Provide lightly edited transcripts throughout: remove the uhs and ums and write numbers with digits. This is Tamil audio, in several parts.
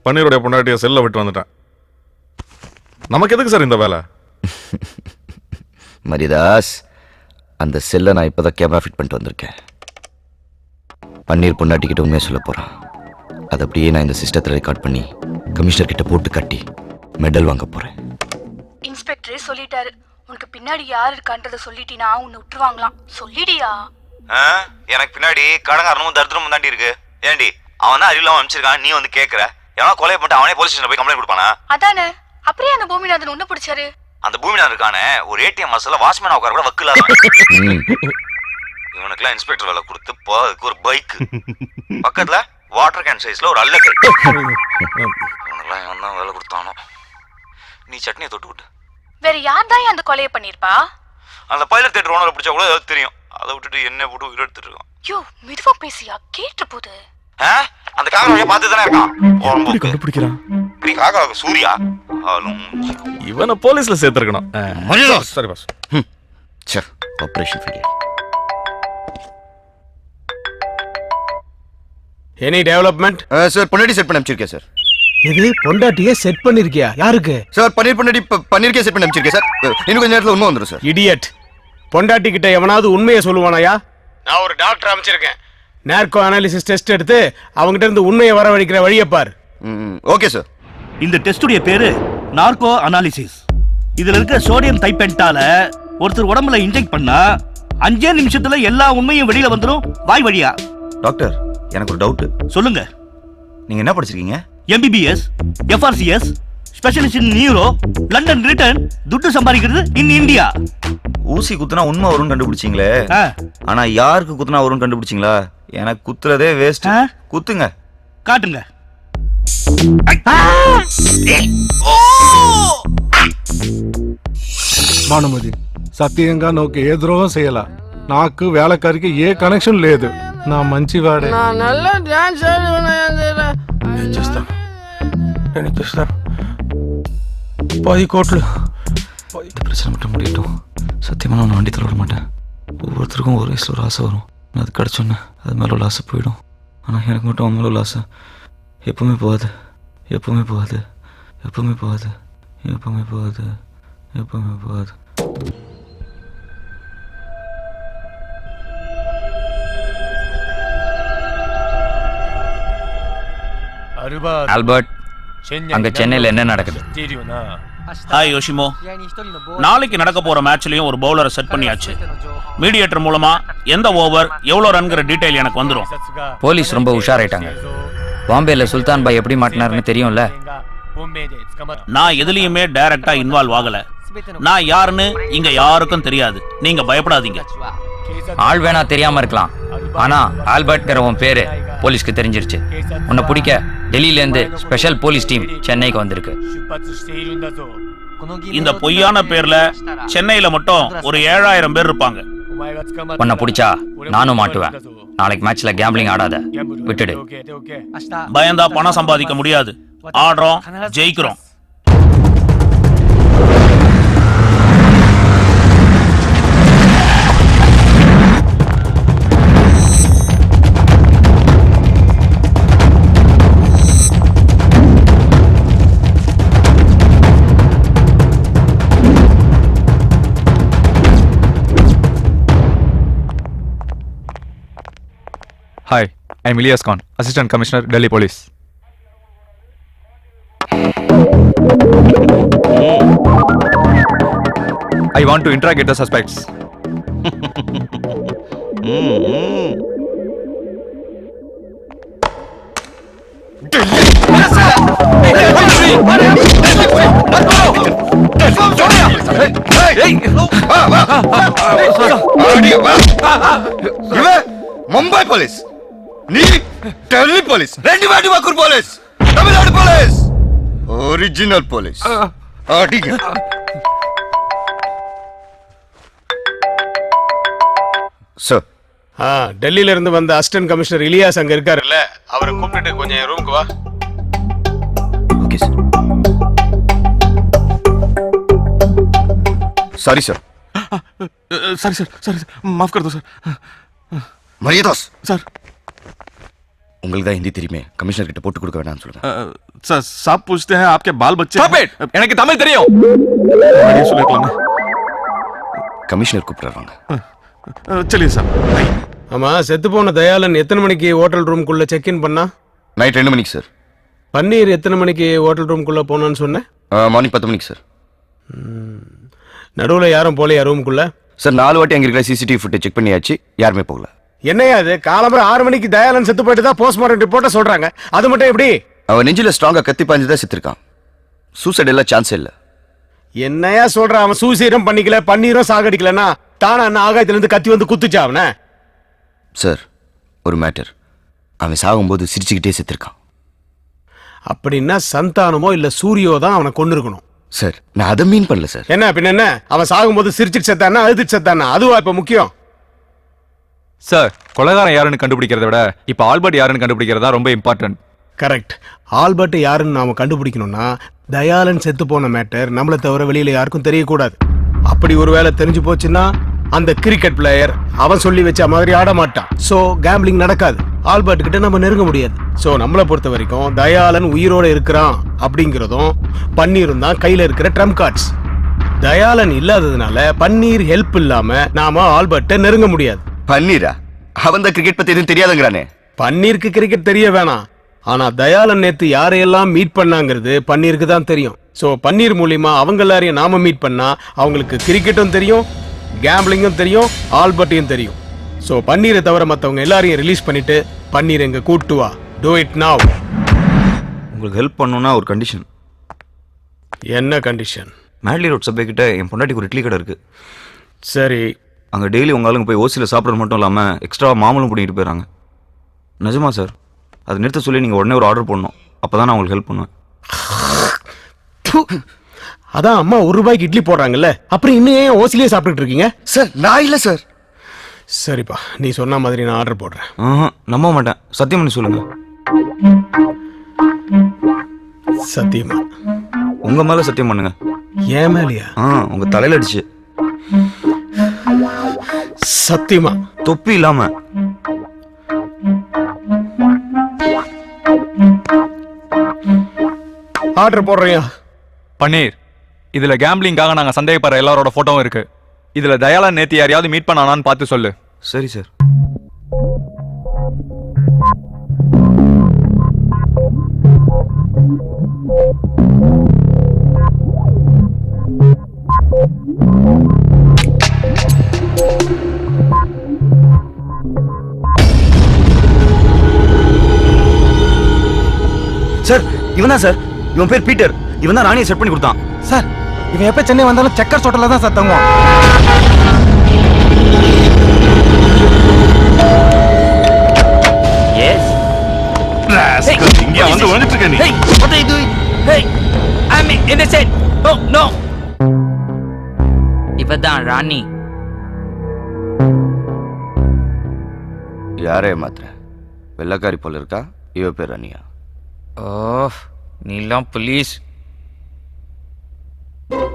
பன்னீருடைய பொண்டாட்டியை செல்ல விட்டு வந்துட்டேன். நமக்கு எதுக்கு சார் இந்த வேலை? மரிதாஸ், அந்த செல்லை நான் இப்போதான் கேமரா ஃபிட் பண்ணிட்டு வந்திருக்கேன். பன்னீர் பொண்டாட்டிக்கிட்ட உண்மையை சொல்ல போகிறான். அதை அப்படியே நான் இந்த சிஸ்டத்தில் ரெக்கார்ட் பண்ணி கமிஷனர் கிட்ட போட்டு கட்டி மெடல் வாங்க போகிறேன். இன்ஸ்பெக்டரே சொல்லிட்டாரு, உனக்கு பின்னாடி யார் இருக்கான்றத சொல்லிட்டீனா உன்னை விட்டுருவாங்களாம். சொல்லிடியா? எனக்கு பின்னாடி கடங்காரனும் தரித்திரமும் தாண்டி இருக்கு. ஏண்டி அவன் தான் அறிவில்லாம அனுப்பிச்சிருக்கான், நீ வந்து கேட்குற? எவனா கொலை பண்ணிட்டு அவனே போலீஸ் ஸ்டேஷன் போய் கம்ப்ளைண்ட் கொடுப்பானா? அதானே. அப்படியே அந்த பூமிநாதன் உன்ன பிடிச்சாரு. அந்த பூமிநாதன் இருக்கானே ஒரு ஏடிஎம் மசாலா வாட்ச்மேன் உட்கார கூட வக்கில்லாத. இவனுக்குலாம் இன்ஸ்பெக்டர் வேலை கொடுத்து அதுக்கு ஒரு பைக் பக்கத்துல வாட்டர் கேன் சைஸ்ல ஒரு அல்லக்கை. இவனுக்குலாம் இவன் தான் வேலை கொடுத்தானோ. நீ சட்னியை தொட்டு விட்டு. வேற யார் தான் அந்த கொலையை பண்ணிருப்பா? அந்த பைலட் தேட்டர் ஓனரை பிடிச்சா கூட ஏதாவது தெரியும். அதை விட்டுட்டு என்ன போட்டு உயிர் எடுத்துட்டு இருக்கான். யோ மெதுவா பேசியா, கேட்டு போது. அந்த காக்கா பார்த்து தானே இருக்கான். கண்டுபிடிக்கிறான். காக்கா சூர்யா இவனை போலீஸ்ல சேர்த்திருக்கணும். சரி boss. Operation failure. Any development? Sir பொண்டாட்டி செட் பண்ணி அனுப்பிச்சிருக்கேன் சார். இது பொண்டாட்டியே செட் பண்ணிருக்கியா? யாருக்கு சார்? பன்னீர் பொண்டாட்டி பன்னீருக்கே செட் பண்ணி அனுப்பிச்சிருக்கேன் சார். இன்னும் கொஞ்ச நேரத்தில் உண்மை வந்துடும் சார். இடியட், பொண்டாட்டி கிட்ட எவனாவது உண்மையை சொல்லுவானாயா? நான் ஒரு டாக்டர் அமைச்சிருக்கேன். நார்கோ அனாலிசிஸ் டெஸ்ட் எடுத்து அவங்ககிட்ட இருந்து உண்மையை வரவழைக்கிற வழியை பார். Okay sir. இந்த டெஸ்டுடைய பேரு நார்கோ அனாலிசிஸ். இதுல இருக்க சோடியம் தைப்பென்டால ஒருத்தர் உடம்புல இன்ஜெக்ட் பண்ணா 5 நிமிஷத்துல எல்லா உண்மையும் வெளியில வந்துடும் வாய் வழியா. டாக்டர், எனக்கு ஒரு டவுட். சொல்லுங்க. நீங்க என்ன படிச்சிருக்கீங்க? MBBS, FRCS, specialist in neuro, London return, துட்டு சம்பாதிக்கிறது இன் இந்தியா. ஊசி குத்துனா உண்மை வரும்னு கண்டுபிடிச்சிங்களே, ஆனா யாருக்கு குத்துனா வரும்னு கண்டுபிடிச்சிங்களா? எனக்கு குத்துறதே வேஸ்ட். குத்துங்க. காட்டுங்க. భానుమతి సత్యంగా నాకు ఏ ద్రోహం చేయాల. నాకు వేళకారికి ఏ కనెక్షన్ లేదు. నా మంచివాడే. నేను చేస్తాను 10 கோట్లు. இந்த பிரச்சனை மட்டும் முடியட்டும். சத்தியமாக நான் வண்டி தள்ள விட மாட்டேன். ஒவ்வொருத்தருக்கும் ஒரு வயசில் ஒரு ஆசை வரும். நான் அது கிடச்சோன்னே அது மேலே உள்ள ஆசை போயிடும். ஆனால் எனக்கு மட்டும் அவன் மேலே உள்ள ஆசை எப்பவுமே போகாது. எப்பவுமே போகாது. எப்பவுமே போகாது. எப்பவுமே போகாது. எப்பவுமே போகாது. ஆல்பர்ட், அங்க சென்னையில் என்ன நடக்குது? ஹாய் யோஷிமோ, நாளைக்கு நடக்க போற மேட்ச்லயும் ஒரு பவுலரை செட் பண்ணியாச்சு. மீடியேட்டர் மூலமா எந்த ஓவர் எவ்வளவு ரன்ங்கிற டீடைல் எனக்கு வந்துடும். போலீஸ் ரொம்ப உஷாராயிட்டாங்க. பாம்பேல சுல்தான் பாய் எப்படி மாட்டினாருன்னு தெரியும்ல. நான் எதுலயுமே டைரக்டா இன்வால்வ் ஆகல. நான் யாருன்னு இங்க யாருக்கும் தெரியாது. நீங்க பயப்படாதீங்க. ஆள் வேணா தெரியாம இருக்கலாம், ஆனா ஆல்பர்ட்ங்கிற உன் பேரு போலீஸ்க்கு தெரிஞ்சிருச்சு. உன்னை பிடிக்க டெல்லியில இருந்து ஸ்பெஷல் போலீஸ் டீம் சென்னைக்கு வந்திருக்கு. இந்த பொய்யான பேர்ல சென்னையில மட்டும் ஒரு 7000 பேர் இருப்பாங்க. உன்னை பிடிச்சா நானும் மாட்டுவேன். நாளைக்கு மேட்ச்ல கேம்பிளிங் ஆடாத, விட்டுடு. பயந்தா பணம் சம்பாதிக்க முடியாது. ஆடுறோம், ஜெயிக்கிறோம். Hi, I'm Ilyas Khan, Assistant Commissioner, Delhi Police. I want to interrogate the suspects. Mumbai police, நீ டெல்லி போலீஸ், ரெண்டு வாட்டி Vakkur police, Tamil Nadu police, original police. அடிங்க. சார், டெல்லியில இருந்து வந்த அசிஸ்டன்ட் கமிஷனர் இலியாஸ் அங்க இருக்காருல்ல, அவரை கூப்பிட்டு கொஞ்சம் ரூமுக்கு வா. Okay sir. Sorry sir. Sorry sir, sorry, माफ कर दो सर. मरियदास सर, உங்களுக்கு தான் ஹிந்தி தெரியுமே, கமிஷனர் கிட்ட போட்டு கொடுக்க வேணாம்னு சொல்லுங்க. सर साहब पूछते हैं आपके बाल बच्चे Stop it! எனக்கு தமிழ் தெரியும். मुझे சொல்லிருக்கலாமே. கமிஷனர் கூப்பிடுறாங்க. चलिए साहब. ஆமா, செத்து போன தயாளன் எத்தனை மணிக்கு ஹோட்டல் ரூம்குள்ள செக் இன் பண்ணா? நைட் 2 மணிக்கு சார். பன்னீர் எத்தனை மணிக்கு ஹோட்டல் ரூம்குள்ள போனான்னு சொன்னேன்? மார்னிங் 10 மணிக்கு சார். நடுவுல யாரும் போலையா ரூம்குள்ள? சார் 4 வாட்டி அங்கே இருக்கிற சிசிடிவி ஃபுட்டேஜ் செக் பண்ணியாச்சு, யாருமே போகல. என்னையா அது, காலம்பர 6 மணிக்கு தயாளன் செத்து போயிட்டு தான் போஸ்ட்மார்ட்டம் ரிப்போர்ட்டை சொல்றாங்க. அது மட்டும் எப்படி? அவன் நெஞ்சில ஸ்ட்ராங்கா கத்தி பாஞ்சு தான் செத்துருக்கான். சூசைட் எல்லாம் சான்ஸே இல்லை. என்னையா சொல்ற? அவன் சூசைடும் பண்ணிக்கல, பன்னீரும் சாகடிக்கலன்னா தானே அண்ணன் ஆகாயத்துல இருந்து கத்தி வந்து குத்துச்சா அவனை? சார் ஒரு மேட்டர், அவன் சாகும்போது சிரிச்சுக்கிட்டே செத்துருக்கான். அப்படின்னா சந்தானமோ இல்ல சூரியோ தான் அவனை கொண்டு இருக்கணும். சார் நான் அதை மீன் பண்ணல சார். என்ன பின்ன என்ன, அவன் சாகும்போது சிரிச்சிட்டு செத்தானா அழுதுட்டு செத்தானா? அதுவா இப்ப முக்கியம்? சார் கொலைகாரன் யாருன்னு கண்டுபிடிக்கிறத விட இப்போ ஆல்பர்ட் யாருன்னு கண்டுபிடிக்கிறதா ரொம்ப இம்பார்ட்டன்ட். கரெக்ட். ஆல்பர்ட் யாருன்னு நாம கண்டுபிடிக்கணும்னா தயாளன் செத்து போன மேட்டர் நம்மளை தவிர வெளியில யாருக்கும் தெரியக்கூடாது. அப்படி ஒருவேளை தெரிஞ்சு போச்சுன்னா அந்த கிரிக்கெட் பிளேயர் அவன் சொல்லி வச்ச மாதிரி ஆட மாட்டான். சோ கேம்பிளிங் நடக்காது. ஆல்பர்ட் கிட்ட நம்ம நெருங்க முடியாது. சோ நம்மளை பொறுத்த வரைக்கும் தயாளன் உயிரோட இருக்கிறான் அப்படிங்கிறதும் பன்னீரும் தான் கையில இருக்கிற ட்ரம்ப் கார்ட்ஸ். தயாளன் இல்லாததுனால பன்னீர் ஹெல்ப் இல்லாம நாம ஆல்பர்ட்டை நெருங்க முடியாது. பன்னீரா? அவன் தான் கிரிக்கெட் பத்தி எதுவும் தெரியாதுங்கிறானே. பன்னீருக்கு கிரிக்கெட் தெரிய வேணாம், ஆனா தயாளன் நேத்து யாரையெல்லாம் மீட் பண்ணாங்கிறது பன்னீருக்கு தான் தெரியும். சோ பன்னீர் மூலியமா அவங்க எல்லாரையும் நாம மீட் பண்ணா அவங்களுக்கு கிரிக்கெட்டும் தெரியும், கேம்பிளிங்கும் தெரியும், ஆல்பர்ட்டையும் தெரியும். சோ பன்னீரை தவிர மற்றவங்க எல்லாரையும் ரிலீஸ் பண்ணிட்டு பன்னீர் எங்க கூட்டு வா. Do it now. உங்களுக்கு ஹெல்ப் பண்ணணும்னா ஒரு கண்டிஷன். என்ன கண்டிஷன்? மேட்லி ரோட் சபை கிட்ட என் பொண்டாட்டிக்கு ஒரு இட்லி கடை இருக்கு. சரி, அங்கே டெய்லி உங்க ஆளுங்க போய் ஓசியில் சாப்பிட்றது மட்டும் இல்லாமல் எக்ஸ்ட்ரா மாமலும் பண்ணிட்டு போயிடறாங்க. நிஜமா சார்? அதை நிறுத்த சொல்லி நீங்கள் உடனே ஒரு ஆர்டர் பண்ணணும். அப்போ தான் நான் உங்களுக்கு ஹெல்ப் பண்ணுவேன். அதான் அம்மா ₹1 இட்லி போடுறாங்கல்ல, அப்புறம் இன்னும் ஏன் ஓசிலே சாப்பிட்டுட்டு இருக்கீங்க? சார் நான் இல்லை சார். சரிப்பா, நீ சொன்ன மாதிரி நான் ஆர்டர் போடுறேன். நம்ப மாட்டேன், சத்தியம் பண்ணி சொல்லுங்க. சத்தியமா? உங்க மேல சத்தியம் பண்ணுங்க. ஏன் மேலையா? உங்க தலையில அடிச்சு. சத்தியமா? தொப்பி இல்லாம. ஆர்டர் போடுறியா? பன்னீர், இதுல கேம்பிளிங்காக நாங்க சந்தேகப்படுற எல்லாரோட போட்டோவும் இருக்கு. இதுல தயாளன் நேத்து யாரையாவது மீட் பண்ணானான்னு பார்த்து சொல்லு. சரி சார். சார் இவன் தான் சார். இவன் பேர் பீட்டர். இவன் தான் ராணியை செட் பண்ணி கொடுத்தான். சார் இவன் எப்ப சென்னை வந்தாலும் செக்கர்ஸ் ஹோட்டல்ல தான் சார் தங்குவான். எஸ் இங்க வந்து வந்துட்டு இருக்க நீ. Hey, what are you doing? Hey, I'm innocent. No, no. இவதான் ராணி. யாரே மாத்திர வெள்ளக்காரி போல இருக்கா. இவ பேர் ராணியா? நீலாம் போலீஸ்.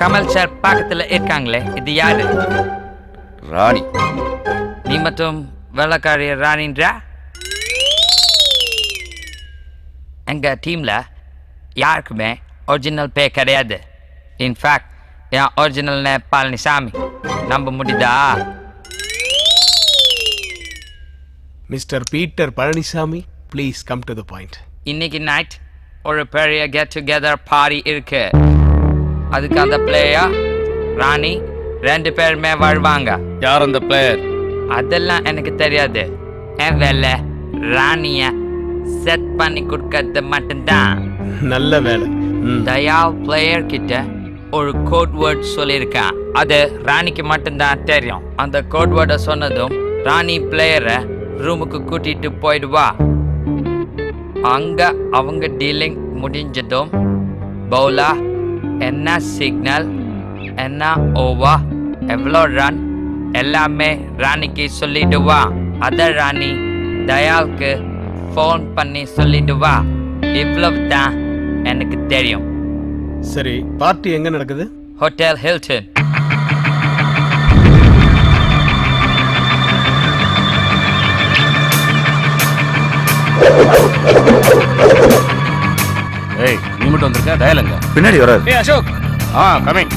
கமல் சார் பக்கத்துல இருக்காங்களே, இது யாரு? ராணி. நீ மட்டும் வெள்ளக்காரிய ராணின்றா? எங்க டீம்ல யாருக்குமே ஒரிஜினல் பேர் கிடையாது. இன்ஃபேக்ட் என் ஒரிஜினல் நேம் பழனிசாமி. நம்ப முடியுதா? Mister Peter Palaniswami, please come to the point. இன்னைக்கு நைட் ஒரு பெரிய கெட் டுகெதர் பார்ட்டி இருக்கு. அதுக்கு அந்த பிளேயர் ராணி 2 பேருமே வருவாங்க. யார் அந்த பிளேயர்? அதெல்லாம் எனக்கு தெரியாது. என் வேலை ராணிய செட் பண்ணி கொடுக்கறது மட்டும்தான். நல்ல வேலை. தயால் பிளேயர் கிட்ட ஒரு கோட் வேர்ட் சொல்லியிருக்கான். அது ராணிக்கு மட்டும்தான் தெரியும். அந்த கோட் வேர்டை சொன்னதும் ராணி பிளேயரை ரூமுக்கு கூட்டிட்டு போயிடுவா. அங்க அவங்க டீலிங் முடிஞ்சதும் பவுலா என்ன சிக்னல், என்ன ஓவர், எவ்வளோ ரன் எல்லாமே ராணிக்கு சொல்லிடுவா. அத ராணி தயாளுக்கு ஃபோன் பண்ணி சொல்லிடுவா. இவ்வளவு தான் எனக்கு தெரியும். சரி, பார்ட்டி எங்க நடக்குது? Hotel Hilton. ஏய் நீ மட்டும் வந்திருக்க தயாலங்க பின்னாடி வராது ஏய் அசோக் கமிங்